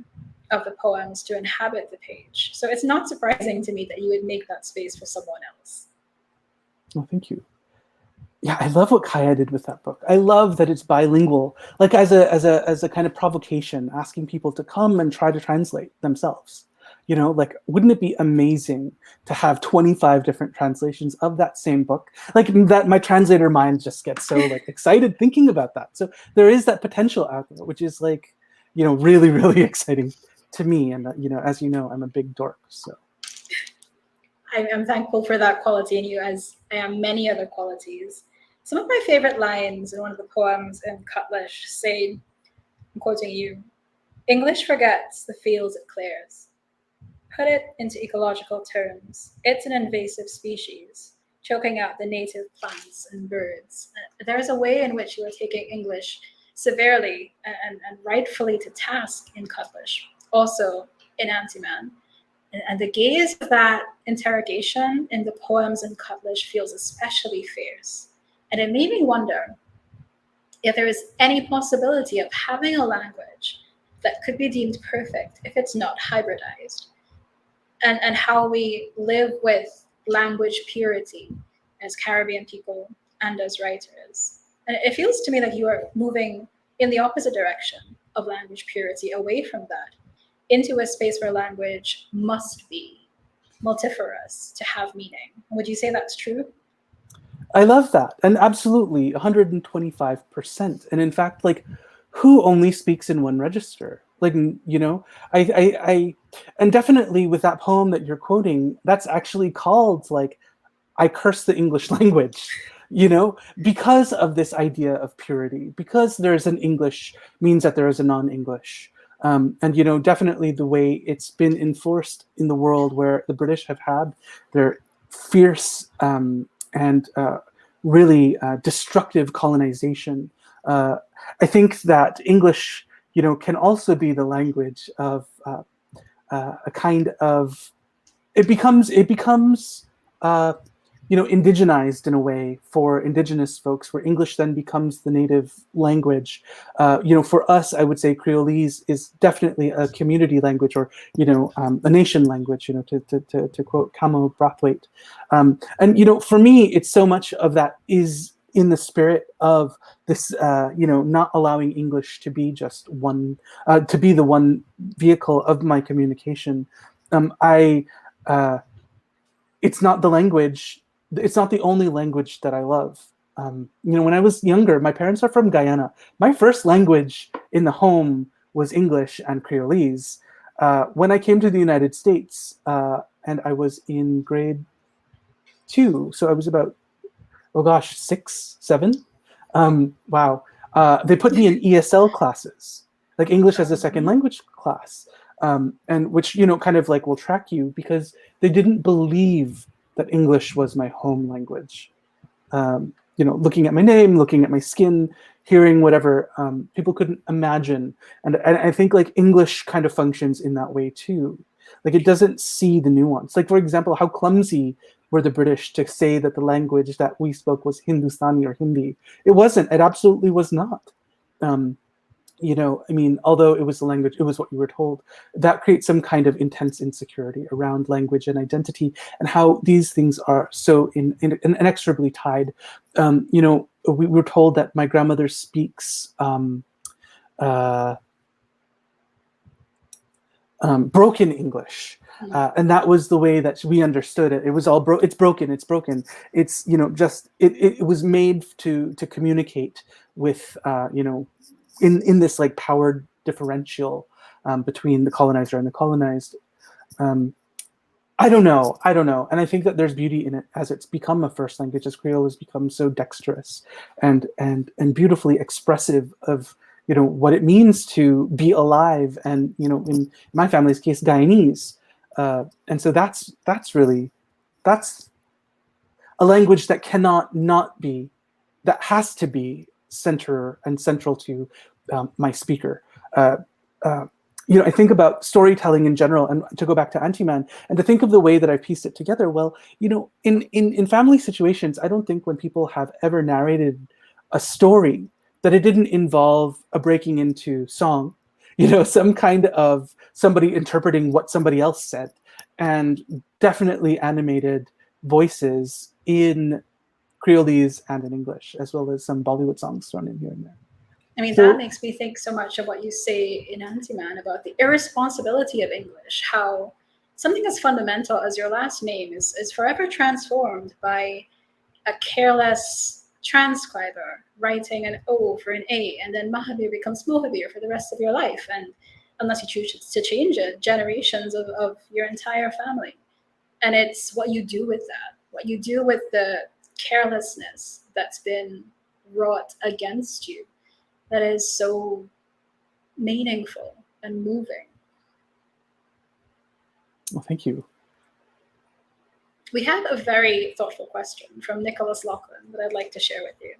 A: of the poems to inhabit the page. So it's not surprising to me that you would make that space for someone else.
B: Oh, thank you. Yeah, I love what Kaya did with that book. I love that it's bilingual, as a kind of provocation, asking people to come and try to translate themselves. Wouldn't it be amazing to have 25 different translations of that same book? That my translator mind just gets so excited thinking about that. So there is that potential out there, which is really, really exciting to me. And as you know, I'm a big dork, so.
A: I'm thankful for that quality in you, as I am many other qualities. Some of my favorite lines in one of the poems in Cutlish say, I'm quoting you, English forgets the fields it clears. Put it into ecological terms. It's an invasive species, choking out the native plants and birds. There's a way in which you are taking English severely and rightfully to task in Cutlish, also in Antiman. And the gaze of that interrogation in the poems in Cutlish feels especially fierce. And it made me wonder if there is any possibility of having a language that could be deemed perfect if it's not hybridized, and how we live with language purity as Caribbean people and as writers. And it feels to me like you are moving in the opposite direction of language purity, away from that, into a space where language must be multifarious to have meaning. Would you say that's true?
B: I love that. And absolutely, 125%. And in fact, who only speaks in one register? I and definitely with that poem that you're quoting, that's actually called I curse the English language. because of this idea of purity, because there's an English means that there is a non-English. And definitely the way it's been enforced in the world, where the British have had their fierce and really destructive colonization. I think that English, can also be the language of a kind of, it becomes indigenized in a way for indigenous folks, where English then becomes the native language. For us, I would say Creolese is definitely a community language, or a nation language. To quote Camo Brathwaite. And for me, it's so much of that is in the spirit of this, not allowing English to be just one, to be the one vehicle of my communication. It's not the language. It's not the only language that I love. When I was younger, my parents are from Guyana. My first language in the home was English and Creolese. When I came to the United States, and I was in grade 2, so I was about, 6, 7. Wow. They put me in ESL classes, like English as a second language class, and which, kind of like will track you, because they didn't believe that English was my home language. Looking at my name, looking at my skin, hearing whatever, people couldn't imagine. And I think like English kind of functions in that way too. Like it doesn't see the nuance. Like, for example, how clumsy were the British to say that the language that we spoke was Hindustani or Hindi. It wasn't. It absolutely was not. Although it was the language, it was what you were told. That creates some kind of intense insecurity around language and identity, and how these things are so inexorably tied. We were told that my grandmother speaks broken English. And that was the way that we understood it. It was all it's broken. It's broken. It's just it was made to communicate with in this like power differential between the colonizer and the colonized. I don't know, and I think that there's beauty in it as it's become a first language, as Creole has become so dexterous and beautifully expressive of what it means to be alive, and in my family's case, Guyanese. And so that's a language that cannot not be, that has to be central to my speaker. I think about storytelling in general, and to go back to Antiman, and to think of the way that I pieced it together. Well, in family situations, I don't think when people have ever narrated a story that it didn't involve a breaking into song, some kind of somebody interpreting what somebody else said, and definitely animated voices in Creolese and in English, as well as some Bollywood songs thrown in here and there.
A: I mean, that makes me think so much of what you say in Antiman about the irresponsibility of English, how something as fundamental as your last name is forever transformed by a careless transcriber writing an O for an A, and then Mohabir becomes Mohabir for the rest of your life. And unless you choose to change it, generations of your entire family. And it's what you do with that, what you do with the carelessness that's been wrought against you, that is so meaningful and moving.
B: Well, thank you.
A: We have a very thoughtful question from Nicholas Lachlan that I'd like to share with you.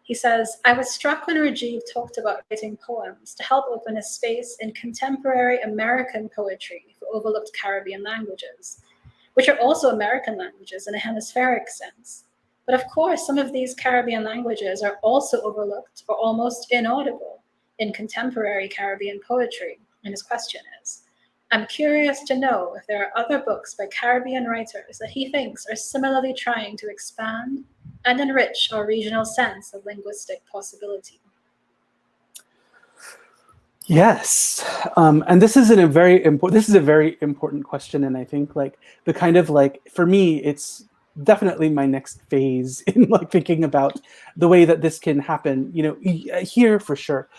A: He says, I was struck when Rajiv talked about writing poems to help open a space in contemporary American poetry for overlooked Caribbean languages, which are also American languages in a hemispheric sense. But of course, some of these Caribbean languages are also overlooked or almost inaudible in contemporary Caribbean poetry. And his question is, I'm curious to know if there are other books by Caribbean writers that he thinks are similarly trying to expand and enrich our regional sense of linguistic possibility.
B: Yes, and this is a very important question, and I think like the kind of like, for me, it's definitely my next phase in like thinking about the way that this can happen, here for sure.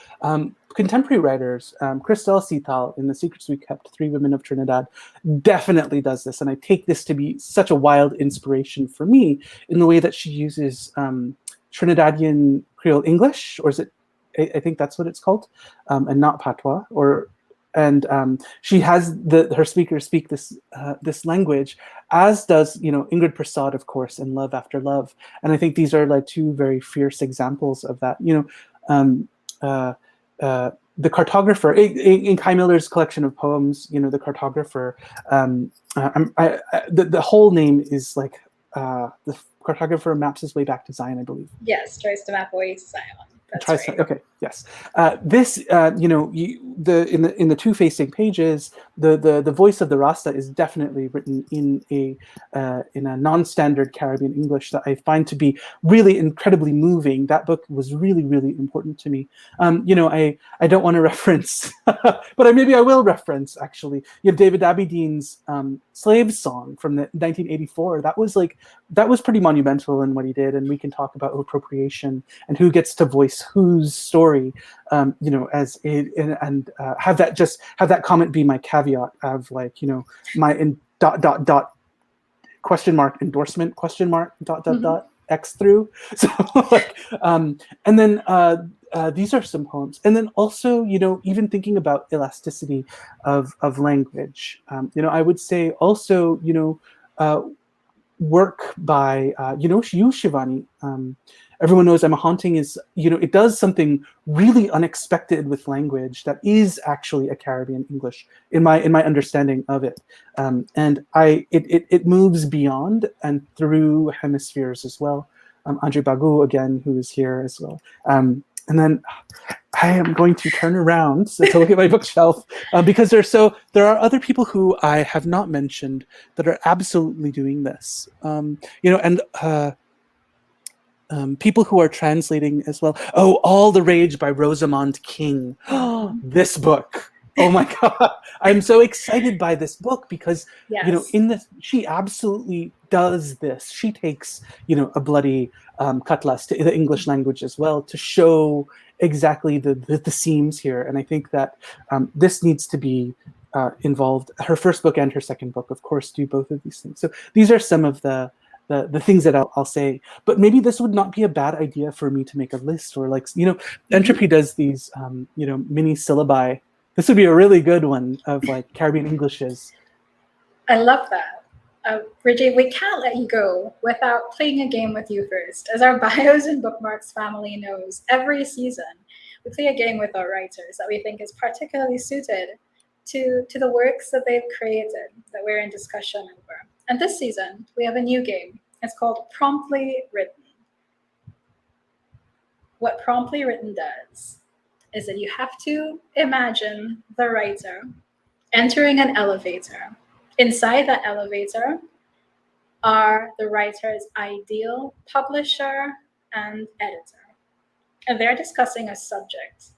B: contemporary writers, Christelle Sital in The Secrets We Kept, Three Women of Trinidad, definitely does this. And I take this to be such a wild inspiration for me in the way that she uses Trinidadian Creole English, or is it, I think that's what it's called, and not patois, and she has her speakers speak this language, as does Ingrid Prasad, of course, in Love After Love. And I think these are like two very fierce examples of that. The Cartographer, in Kai Miller's collection of poems, The Cartographer, the whole name is like The Cartographer Maps His Way Back to Zion, I believe.
A: Yes, tries to map away to Zion. That's right.
B: Okay, yes. This, in the two facing pages, the voice of the Rasta is definitely written in a non-standard Caribbean English that I find to be really incredibly moving. That book was really, really important to me. I don't want to reference, but maybe I will reference actually. David Aberdeen's Slave Song from 1984. That was pretty monumental in what he did, and we can talk about appropriation and who gets to voice whose story, as it, and have that comment be my caveat of my question mark endorsement question mark ... X through. So and then these are some poems, and then also even thinking about elasticity of language. I would say also work by you, Shivani. Everyone knows I'm a Haunting is, it does something really unexpected with language that is actually a Caribbean English in my understanding of it. And it moves beyond and through hemispheres as well. Andre Bagu, again, who is here as well. And then I am going to turn around to look at my bookshelf because there are other people who I have not mentioned that are absolutely doing this. People who are translating as well. Oh, All the Rage by Rosamond King. This book. Oh my God. I'm so excited by this book because,
A: yes.
B: In this, she absolutely does this. She takes, a bloody cutlass to the English language as well to show exactly the seams here. And I think that this needs to be involved. Her first book and her second book, of course, do both of these things. So these are some of the things that I'll say, but maybe this would not be a bad idea for me to make a list, or Entropy does these, mini syllabi. This would be a really good one of Caribbean Englishes.
A: I love that. Rajiv, we can't let you go without playing a game with you first. As our Bios and Bookmarks family knows, every season we play a game with our writers that we think is particularly suited to the works that they've created that we're in discussion over. And this season, we have a new game. It's called Promptly Written. What Promptly Written does is that you have to imagine the writer entering an elevator. Inside that elevator are the writer's ideal publisher and editor. And they're discussing a subject.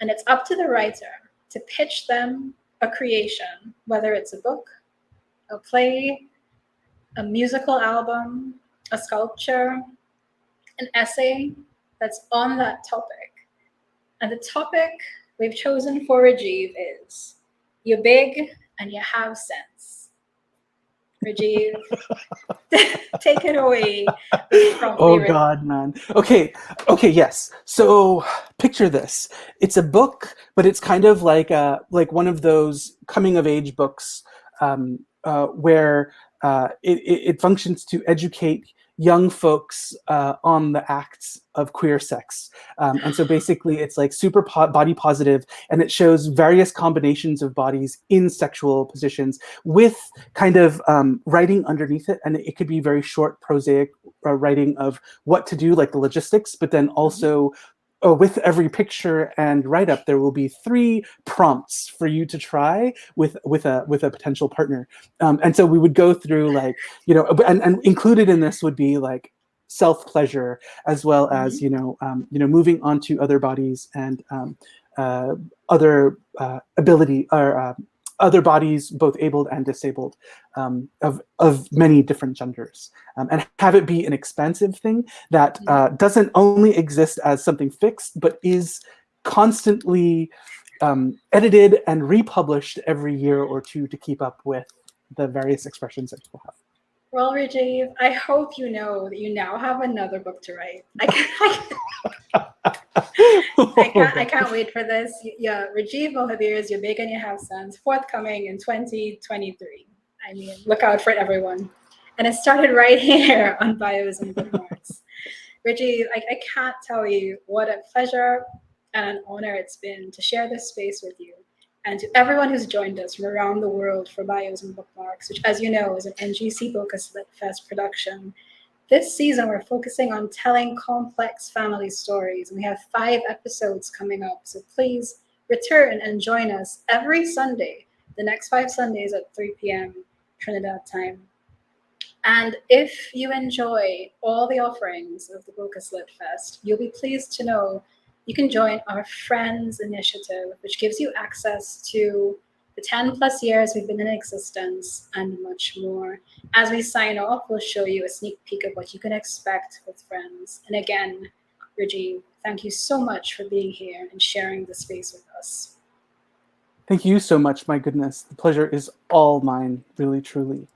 A: And it's up to the writer to pitch them a creation, whether it's a book, a play, a musical album, a sculpture, an essay that's on that topic. And the topic we've chosen for Rajiv is "You're big and you have sense." Rajiv, take it away.
B: Oh God, man. Okay, yes. So picture this. It's a book, but it's kind of like one of those coming of age books where it functions to educate young folks on the acts of queer sex. And so basically it's super body positive, and it shows various combinations of bodies in sexual positions with kind of writing underneath it. And it could be very short prosaic writing of what to do, like the logistics, but then also with every picture and write-up, there will be 3 prompts for you to try with a potential partner. And so we would go through and included in this would be self-pleasure, as well as moving on to other bodies and other ability or other bodies, both abled and disabled, of many different genders, and have it be an expansive thing that doesn't only exist as something fixed, but is constantly edited and republished every year or two to keep up with the various expressions that people have.
A: Well, Rajiv, I hope you know that you now have another book to write. I can't wait for this. Yeah, Rajiv Mohabir's You're Big and You Have Sons, forthcoming in 2023. I mean, look out for it, everyone. And it started right here on Bios and Bookmarks. Rajiv, I can't tell you what a pleasure and an honor it's been to share this space with you. And to everyone who's joined us from around the world for Bios and Bookmarks, which, as you know, is an NGC Focus Lit Fest production. This season, we're focusing on telling complex family stories, and we have 5 episodes coming up. So please return and join us every Sunday, the next 5 Sundays at 3 p.m. Trinidad time. And if you enjoy all the offerings of the Focus Lit Fest, you'll be pleased to know you can join our Friends initiative, which gives you access to the 10 plus years we've been in existence and much more. As we sign off, we'll show you a sneak peek of what you can expect with Friends. And again, Rajiv, thank you so much for being here and sharing the space with us.
B: Thank you so much. My goodness, the pleasure is all mine, really, truly.